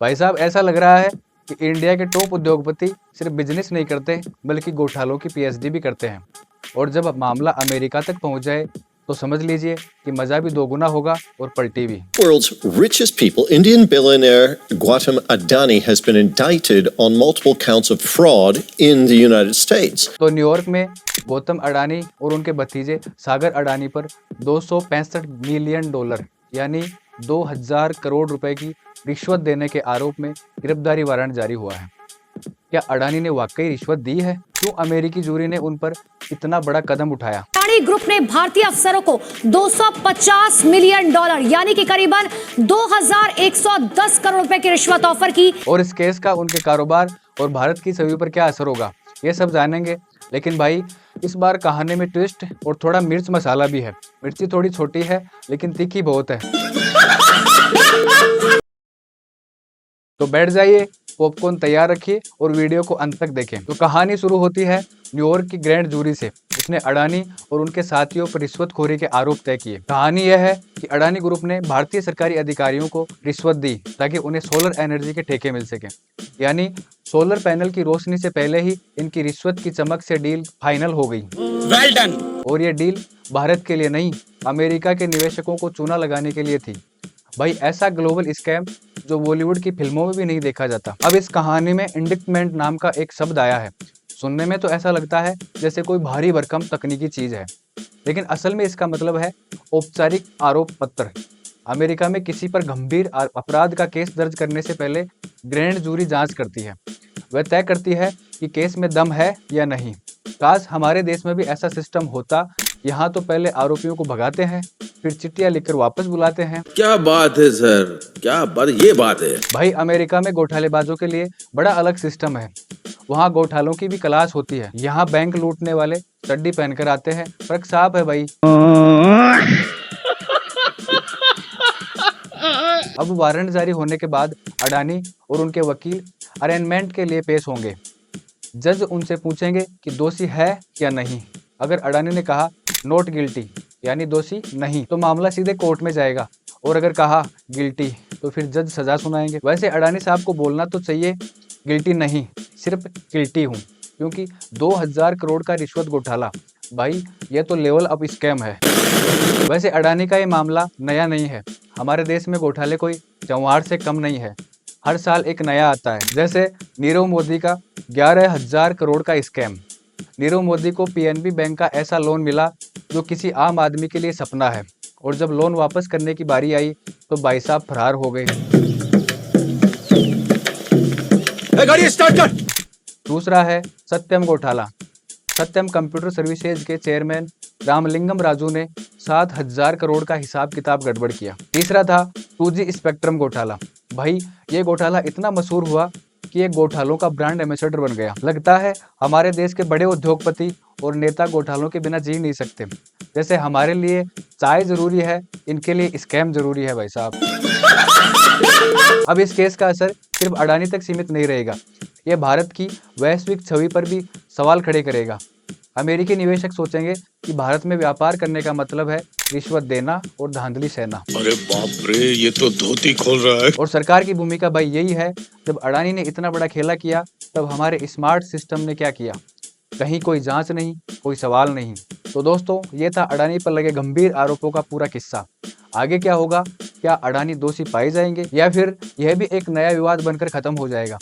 भाई साहब ऐसा लग रहा है कि इंडिया के टॉप उद्योगपति सिर्फ बिजनेस नहीं करते बल्कि घोटालों की पीएचडी भी करते हैं। और जब अब मामला अमेरिका तक पहुंच जाए तो समझ लीजिए कि मजा भी दोगुना होगा और पलटी भी। World's richest people, Indian billionaire Gautam Adani has been indicted on multiple counts of fraud in the United States. तो न्यूयॉर्क में गौतम अडानी और उनके भतीजे सागर अडानी पर 265 मिलियन डॉलर यानी 2000 करोड़ रुपए की रिश्वत देने के आरोप में गिरफ्तारी वारंट जारी हुआ है। क्या अडानी ने वाकई रिश्वत दी है? क्यों अमेरिकी जूरी ने उन पर इतना बड़ा कदम उठाया? अडानी ग्रुप ने भारतीय अफसरों को 250 मिलियन डॉलर यानी कि करीबन 2110 करोड़ रुपए की रिश्वत ऑफर की। और इस केस का उनके कारोबार और भारत की छवि पर क्या असर होगा, ये सब जानेंगे। लेकिन भाई इस बार कहानी में ट्विस्ट और थोड़ा मिर्च मसाला भी है। मिर्ची थोड़ी छोटी है लेकिन तीखी बहुत है। तो बैठ जाइए, पॉपकॉर्न तैयार रखिए और वीडियो को अंत तक देखें। तो कहानी शुरू होती है न्यूयॉर्क की ग्रैंड जूरी से। उसने अडानी और उनके साथियों पर रिश्वतखोरी के आरोप तय किए। कहानी यह है कि अडानी ग्रुप ने भारतीय सरकारी अधिकारियों को रिश्वत दी ताकि उन्हें सोलर एनर्जी के ठेके मिल सके। यानी सोलर पैनल की रोशनी से पहले ही इनकी रिश्वत की चमक से डील फाइनल हो गई। Well done. और ये डील भारत के लिए नहीं, अमेरिका के निवेशकों को चूना लगाने के लिए थी। भाई ऐसा ग्लोबल स्कैम जो बॉलीवुड की फिल्मों में भी नहीं देखा जाता। अब इस कहानी में इंडिक्टमेंट नाम का एक शब्द आया है। सुनने में तो ऐसा लगता है जैसे कोई भारी भरकम तकनीकी चीज है, लेकिन असल में इसका मतलब है औपचारिक आरोप पत्र। अमेरिका में किसी पर गंभीर अपराध का केस दर्ज करने से पहले ग्रैंड जूरी जांच करती है। वह तय करती है कि केस में दम है या नहीं। काश हमारे देश में भी ऐसा सिस्टम होता। यहाँ तो पहले आरोपियों को भगाते हैं, फिर चिट्ठियां लिखकर वापस बुलाते हैं। क्या बात है सर, क्या बात, ये बात है भाई अमेरिका में घोटालेबाजों के लिए बड़ा अलग सिस्टम है। वहाँ घोटालों की भी क्लास होती है। यहाँ बैंक लूटने वाले चड्डी पहनकर आते हैं, फर्क साफ है भाई। अब वारंट जारी होने के बाद अडानी और उनके वकील अरेंजमेंट के लिए पेश होंगे। जज उनसे पूछेंगे कि दोषी है या नहीं। अगर अडानी ने कहा नॉट गिल्टी यानी दोषी नहीं, तो मामला सीधे कोर्ट में जाएगा। और अगर कहा गिल्टी तो फिर जज सजा सुनाएंगे। वैसे अडानी साहब को बोलना तो चाहिए गिल्टी नहीं, सिर्फ गिल्टी हूँ, क्योंकि 2000 करोड़ का रिश्वत घोटाला, भाई ये तो लेवल अप स्कैम है। वैसे अडानी का ये मामला नया नहीं है। हमारे देश में घोटाले कोई चौहार से कम नहीं है। हर साल एक नया आता है। जैसे नीरव मोदी का 11,000 करोड़ का स्कैम। नीरव मोदी को पीएनबी बैंक का ऐसा लोन मिला जो किसी आम आदमी के लिए सपना है, और जब लोन वापस करने की बारी आई तो भाई साहब फरार हो गए। गाड़ी स्टार्ट कर। दूसरा है सत्यम घोटाला। सत्यम कंप्यूटर सर्विसेज के चेयरमैन रामलिंगम राजू ने 7,000 करोड़ का हिसाब किताब गड़बड़ किया। तीसरा था 2G स्पेक्ट्रम घोटाला। भाई ये घोटाला इतना मशहूर हुआ कि ये घोटालों का ब्रांड एम्बेसडर बन गया। लगता है हमारे देश के बड़े उद्योगपति और नेता घोटालों के बिना जी नहीं सकते। जैसे हमारे लिए चाय जरूरी है, इनके लिए स्कैम जरूरी है भाई साहब। अब इस केस का असर सिर्फ अडानी तक सीमित नहीं रहेगा, ये भारत की वैश्विक छवि पर भी सवाल खड़े करेगा। अमेरिकी निवेशक सोचेंगे कि भारत में व्यापार करने का मतलब है रिश्वत देना और धांधली सहना। अरे बाप रे, ये तो धोती खोल रहा है। और सरकार की भूमिका भाई यही है। जब अडानी ने इतना बड़ा खेला किया तब हमारे स्मार्ट सिस्टम ने क्या किया? कहीं कोई जांच नहीं, कोई सवाल नहीं। तो दोस्तों ये था अडानी पर लगे गंभीर आरोपों का पूरा किस्सा। आगे क्या होगा? क्या अडानी दोषी पाए जाएंगे या फिर यह भी एक नया विवाद बनकर खत्म हो जाएगा?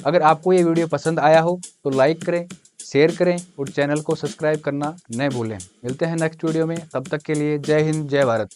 अगर आपको ये वीडियो पसंद आया हो तो लाइक करें, शेयर करें और चैनल को सब्सक्राइब करना न भूलें। मिलते हैं नेक्स्ट वीडियो में, तब तक के लिए जय हिंद, जय भारत।